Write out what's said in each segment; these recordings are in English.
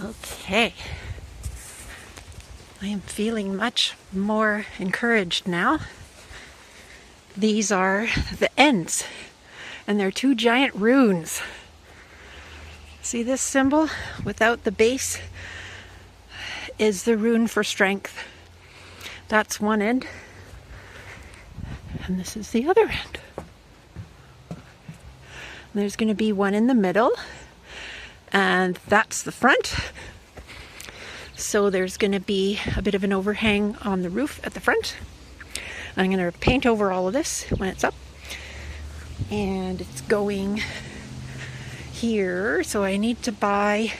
Okay, I am feeling much more encouraged now. These are the ends, and they're two giant runes. See this symbol without the base is the rune for strength. That's one end, and this is the other end. There's going to be one in the middle, and that's the front. So there's going to be a bit of an overhang on the roof at the front. I'm going to paint over all of this when it's up. And it's going here. So I need to buy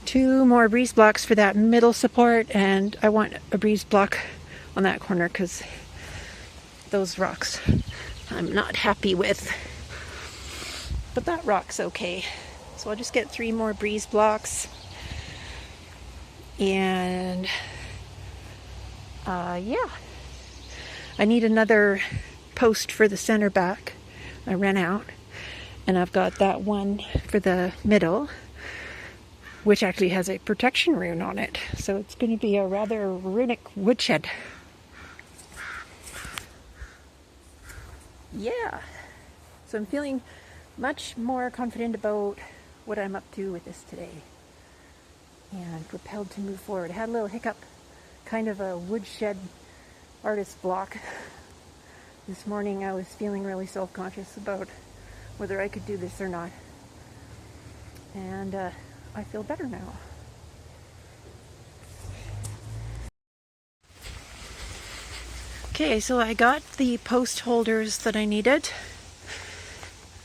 2 more breeze blocks for that middle support. And I want a breeze block on that corner because those rocks I'm not happy with. But that rock's okay. So I'll just get 3 more breeze blocks. And yeah, I need another post for the center back. I ran out, and I've got that one for the middle, which actually has a protection rune on it. So it's going to be a rather runic woodshed. Yeah, so I'm feeling much more confident about what I'm up to with this today, and propelled to move forward. I had a little hiccup, kind of a woodshed artist block. This morning I was feeling really self-conscious about whether I could do this or not. And I feel better now. Okay, so I got the post holders that I needed.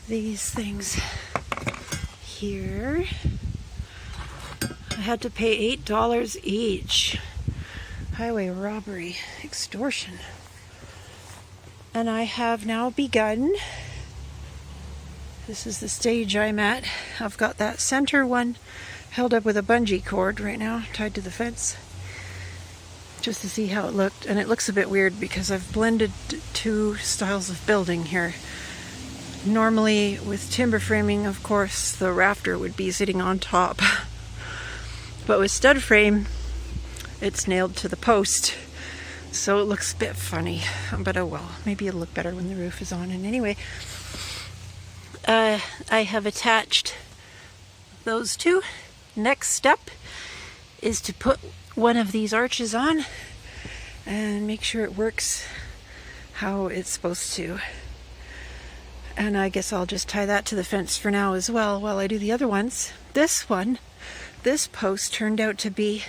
These things here. I had to pay $8 each. Highway robbery, extortion. And I have now begun. This is the stage I'm at. I've got that center one held up with a bungee cord right now, tied to the fence, just to see how it looked. And it looks a bit weird because I've blended 2 styles of building here. Normally with timber framing, of course, the rafter would be sitting on top. But with stud frame, it's nailed to the post. So it looks a bit funny. But oh well, maybe it'll look better when the roof is on. And anyway, I have attached those 2. Next step is to put one of these arches on and make sure it works how it's supposed to. And I guess I'll just tie that to the fence for now as well while I do the other ones. This post turned out to be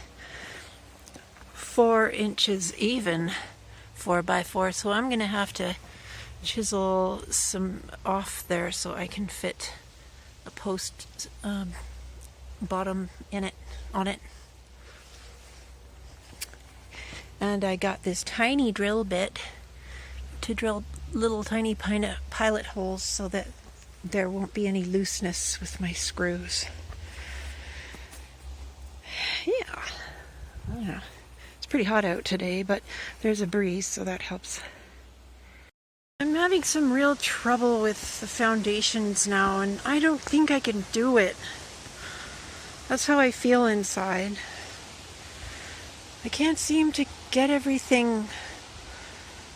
4 inches even, 4x4. So I'm going to have to chisel some off there so I can fit a post bottom on it. And I got this tiny drill bit to drill little tiny pilot holes so that there won't be any looseness with my screws. Yeah. It's pretty hot out today, but there's a breeze, so that helps. I'm having some real trouble with the foundations now, and I don't think I can do it. That's how I feel inside. I can't seem to get everything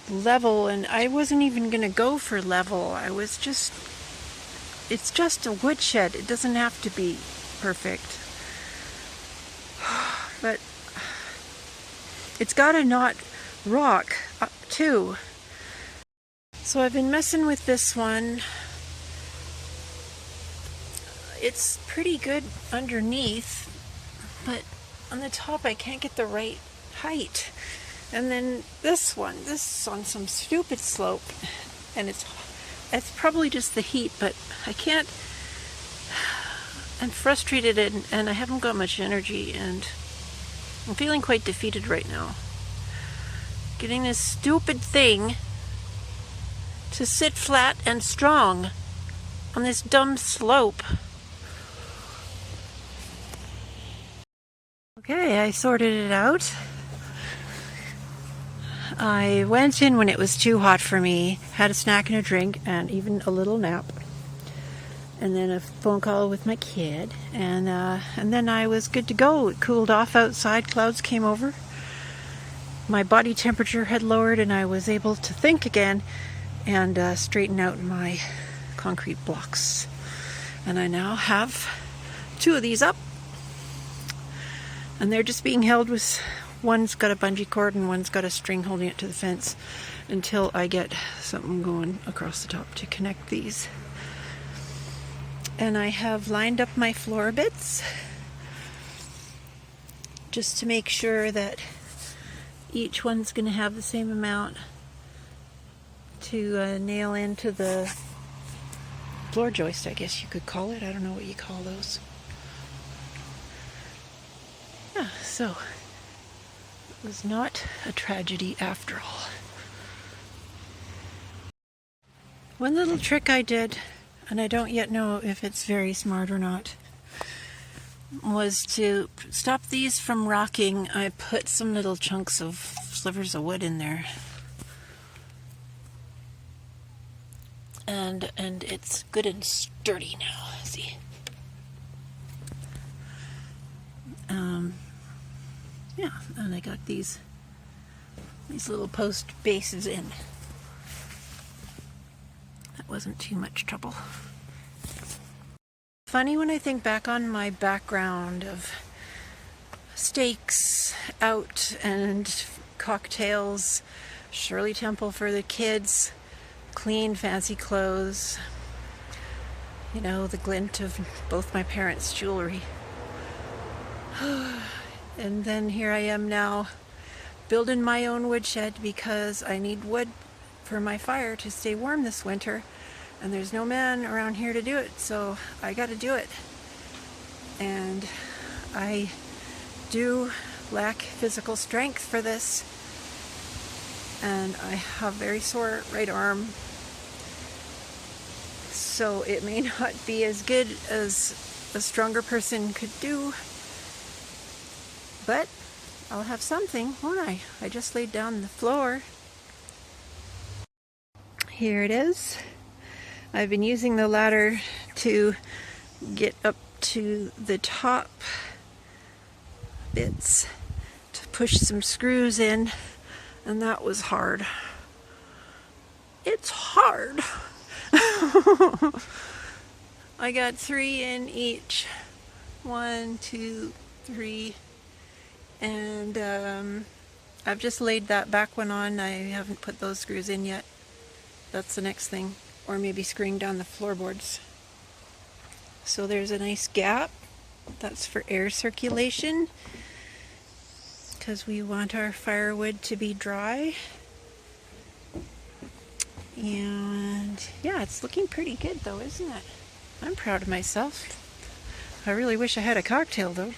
level, and I wasn't even gonna go for level. it's just a woodshed. It doesn't have to be perfect. But it's gotta not rock too. So I've been messing with this one. It's pretty good underneath, but on the top I can't get the right height. And then this is on some stupid slope, and it's probably just the heat, but I can't. I'm frustrated, and I haven't got much energy, and I'm feeling quite defeated right now. Getting this stupid thing to sit flat and strong on this dumb slope. Okay, I sorted it out. I went in when it was too hot for me, had a snack and a drink, and even a little nap. and then a phone call with my kid, and then I was good to go. It cooled off outside, clouds came over, my body temperature had lowered, and I was able to think again and straighten out my concrete blocks. And I now have 2 of these up, and they're just being held with, one's got a bungee cord and one's got a string holding it to the fence until I get something going across the top to connect these. And I have lined up my floor bits just to make sure that each one's going to have the same amount to nail into the floor joist, I guess you could call it. I don't know what you call those. Yeah, so it was not a tragedy after all. One little trick I did, and I don't yet know if it's very smart or not, was to stop these from rocking. I put some little chunks of slivers of wood in there, and it's good and sturdy now. See, yeah, and I got these little post bases in. That wasn't too much trouble. Funny when I think back on my background of steaks out and cocktails, Shirley Temple for the kids, clean fancy clothes, you know, the glint of both my parents' jewelry. And then here I am now building my own woodshed because I need wood for my fire to stay warm this winter, and there's no man around here to do it, so I got to do it. And I do lack physical strength for this, and I have very sore right arm, so it may not be as good as a stronger person could do, but I'll have something, won't I? I just laid down the floor. Here it is. I've been using the ladder to get up to the top bits to push some screws in, and that was hard. It's hard. I got 3 in each. 1, 2, 3. And I've just laid that back one on. I haven't put those screws in yet. That's the next thing. Or maybe screwing down the floorboards. So there's a nice gap. That's for air circulation, because we want our firewood to be dry. And yeah, it's looking pretty good though, isn't it? I'm proud of myself. I really wish I had a cocktail though.